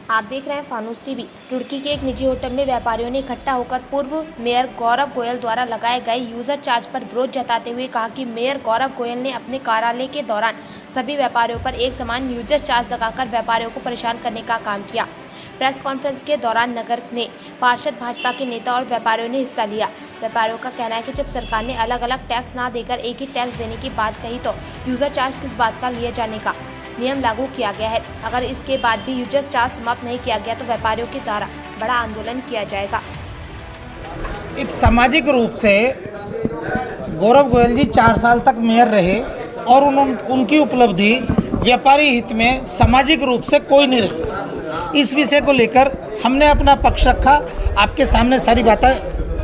आप देख रहे हैं फानूस टीवी। रुड़की के एक निजी होटल में व्यापारियों ने इकट्ठा होकर पूर्व मेयर गौरव गोयल द्वारा लगाए गए यूजर चार्ज पर विरोध जताते हुए कहा कि मेयर गौरव गोयल ने अपने कार्यालय के दौरान सभी व्यापारियों पर एक समान यूजर चार्ज लगाकर व्यापारियों को परेशान करने का काम किया। प्रेस कॉन्फ्रेंस के दौरान नगर ने पार्षद, भाजपा के नेता और व्यापारियों ने हिस्सा लिया। व्यापारियों का कहना है कि जब सरकार ने अलग अलग टैक्स ना देकर एक ही टैक्स देने की बात कही तो यूजर चार्ज किस बात का लिए जाने का नियम लागू किया गया है। अगर इसके बाद भी यूजर चार्ज समाप्त नहीं किया गया तो व्यापारियों के द्वारा बड़ा आंदोलन किया जाएगा। एक सामाजिक रूप से गौरव गोयल जी 4 साल तक मेयर रहे और उनकी उपलब्धि व्यापारी हित में सामाजिक रूप से कोई नहीं रही। इस विषय को लेकर हमने अपना पक्ष रखा। आपके सामने सारी बातें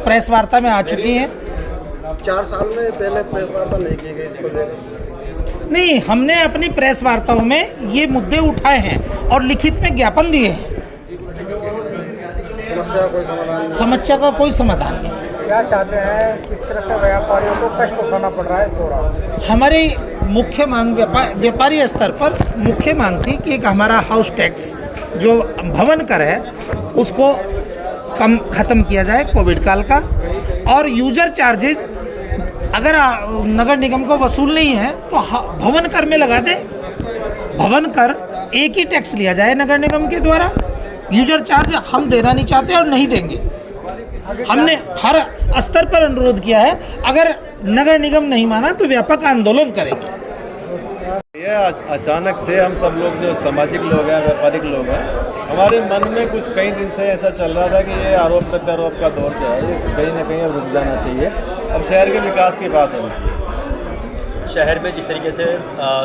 प्रेस वार्ता में आ चुकी हैं। 4 साल में पहले प्रेस वार्ता नहीं की गई इसको लेकर? नहीं, हमने अपनी प्रेस वार्ताओं में ये मुद्दे उठाए हैं और लिखित में ज्ञापन दिए हैं। समस्या का कोई समाधान नहीं। क्या चाहते हैं, किस तरह से व्यापारियों को कष्ट उठाना पड़ रहा है इस दौरान? हमारी मुख्य मांग व्यापारी स्तर पर मुख्य मांग थी कि एक हमारा हाउस टैक्स जो भवन कर है उसको ख़त्म किया जाए कोविड काल का, और यूजर चार्जेस अगर नगर निगम को वसूल नहीं है तो भवन कर में लगा दे। भवन कर एक ही टैक्स लिया जाए नगर निगम के द्वारा। यूजर चार्ज हम देना नहीं चाहते और नहीं देंगे। हमने हर स्तर पर अनुरोध किया है। अगर नगर निगम नहीं माना तो व्यापक आंदोलन करेंगे। ये अचानक से हम सब लोग जो सामाजिक लोग हैं, व्यापारिक लोग हैं, हमारे मन में कुछ कई दिन से ऐसा चल रहा था कि ये आरोप प्रत्यारोप का दौर जो है ये कहीं ना कहीं अब रुक जाना चाहिए। अब शहर के विकास की बात होनी चाहिए। शहर में जिस तरीके से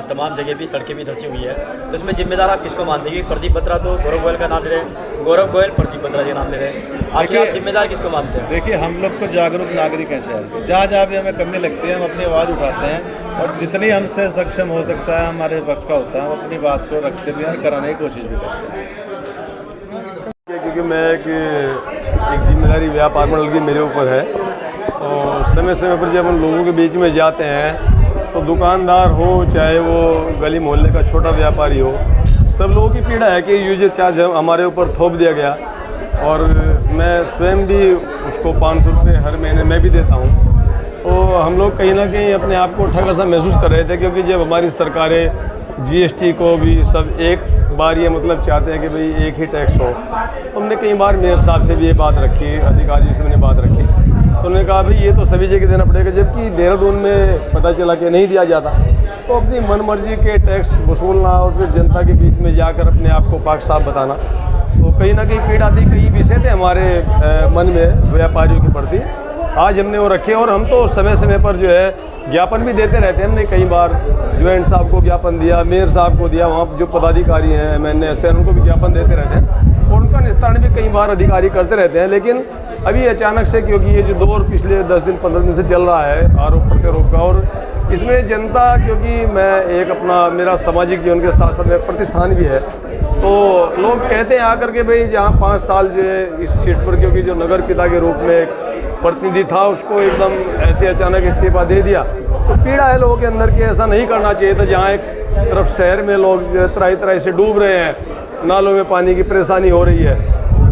तमाम जगह भी सड़कें भी धंसी हुई है तो इसमें जिम्मेदार आप किसको मानते हैं? प्रदीप बत्रा तो गौरव गोयल का नाम ले रहे हैं, गौरव गोयल प्रदीप बत्रा जी नाम ले रहे हैं। आखिर आप जिम्मेदार किसको मानते हैं? देखिए, हम लोग तो जागरूक नागरिक हैं शहर के। जहाँ जहाँ भी हमें करने लगते हैं हम अपनी आवाज़ उठाते हैं और जितनी हमसे सक्षम हो सकता है, हमारे बस का होता है, हम अपनी बात को रखते भी हैं, कराने की कोशिश भी करते हैं। क्योंकि मैं एक जिम्मेदारी व्यापार मंडल की मेरे ऊपर है और समय समय पर जब हम लोगों के बीच में जाते हैं तो दुकानदार हो चाहे वो गली मोहल्ले का छोटा व्यापारी हो, सब लोगों की पीड़ा है कि यूजर चार्ज हमारे ऊपर थोप दिया गया और मैं स्वयं भी उसको 500 रुपये हर महीने मैं भी देता हूँ। तो हम लोग कहीं ना कहीं अपने आप को ठगा सा महसूस कर रहे थे, क्योंकि जब हमारी सरकारें जीएसटी को भी सब एक बार ये मतलब चाहते हैं कि भाई एक ही टैक्स हो। तो हमने कई बार मेयर साहब से भी ये बात रखी, अधिकारियों से मैंने बात रखी, तो उन्होंने कहा भाई ये तो सभी जगह देना पड़ेगा, जबकि देहरादून में पता चला कि नहीं दिया जाता। तो अपनी मनमर्जी के टैक्स वसूलना और फिर जनता के बीच में जाकर अपने आप को पाक साफ बताना, तो कहीं ना कहीं पीड़ा थी, कई विषय थे हमारे मन में व्यापारियों के प्रति। आज हमने वो रखे और हम तो समय समय पर जो है ज्ञापन भी देते रहते हैं। हमने कई बार ज्वाइंट साहब को ज्ञापन दिया, मेयर साहब को दिया, वहाँ जो पदाधिकारी हैं MNA उनको भी ज्ञापन देते रहते हैं और उनका निस्तारण भी कई बार अधिकारी करते रहते हैं। लेकिन अभी अचानक से, क्योंकि ये जो दौर पिछले 10 दिन 15 दिन से चल रहा है आरोप प्रत्यारोप का, और इसमें जनता, क्योंकि मैं एक अपना मेरा सामाजिक जीवन के साथ साथ मेरा प्रतिष्ठान भी है, तो लोग कहते हैं आकर के भाई जहाँ 5 साल जो है इस सीट पर, क्योंकि जो नगर पिता के रूप में प्रतिनिधि था उसको एकदम ऐसे अचानक इस्तीफा दे दिया, तो पीड़ा है लोगों के अंदर कि ऐसा नहीं करना चाहिए था। जहाँ एक तरफ शहर में लोग तरह तरह से डूब रहे हैं, नालों में पानी की परेशानी हो रही है,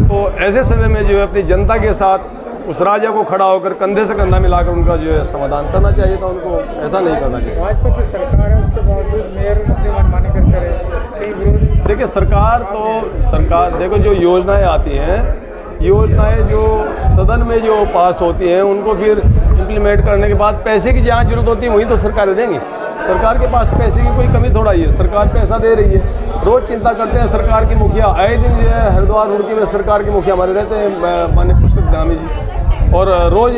तो ऐसे समय में जो है अपनी जनता के साथ उस राजा को खड़ा होकर कंधे से कंधा मिलाकर उनका जो है समाधान करना चाहिए था। उनको ऐसा नहीं करना चाहिए। भाजपा की सरकार है, उसके बावजूद मेयर अपनी मनमानी करते रहे। देखिए, सरकार देखो, जो योजनाएं आती हैं, योजनाएं जो सदन में जो पास होती हैं उनको फिर इम्प्लीमेंट करने के बाद पैसे की जहाँ जरूरत होती है वहीं तो सरकारें देंगी। सरकार के पास पैसे की कोई कमी थोड़ा ही है, सरकार पैसा दे रही है। रोज़ चिंता करते हैं सरकार के मुखिया, आए दिन जो है हरिद्वार रुड़की में सरकार के मुखिया हमारे रहते हैं, माननीय पुष्पक धामी जी, और रोज़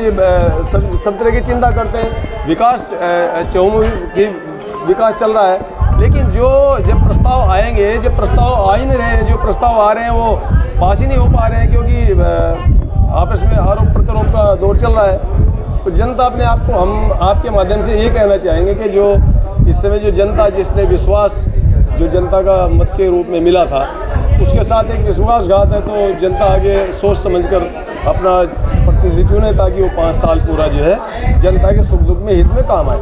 सब तरह की चिंता करते हैं। विकास चहुमुखी विकास चल रहा है, लेकिन जब प्रस्ताव आएंगे, जब प्रस्ताव आ ही नहीं रहे हैं, जो प्रस्ताव आ रहे हैं वो पास ही नहीं हो पा रहे हैं, क्योंकि आपस में आरोप प्रत्यारोप का दौर चल रहा है। तो जनता अपने आप को, हम आपके माध्यम से ये कहना चाहेंगे कि जो इस समय जो जनता, जिसने विश्वास जो जनता का मत के रूप में मिला था, उसके साथ एक विश्वासघात है, तो जनता आगे सोच समझकर अपना प्रतिनिधि चुने ताकि वो 5 साल पूरा जो है जनता के सुख दुख में हित में काम आए।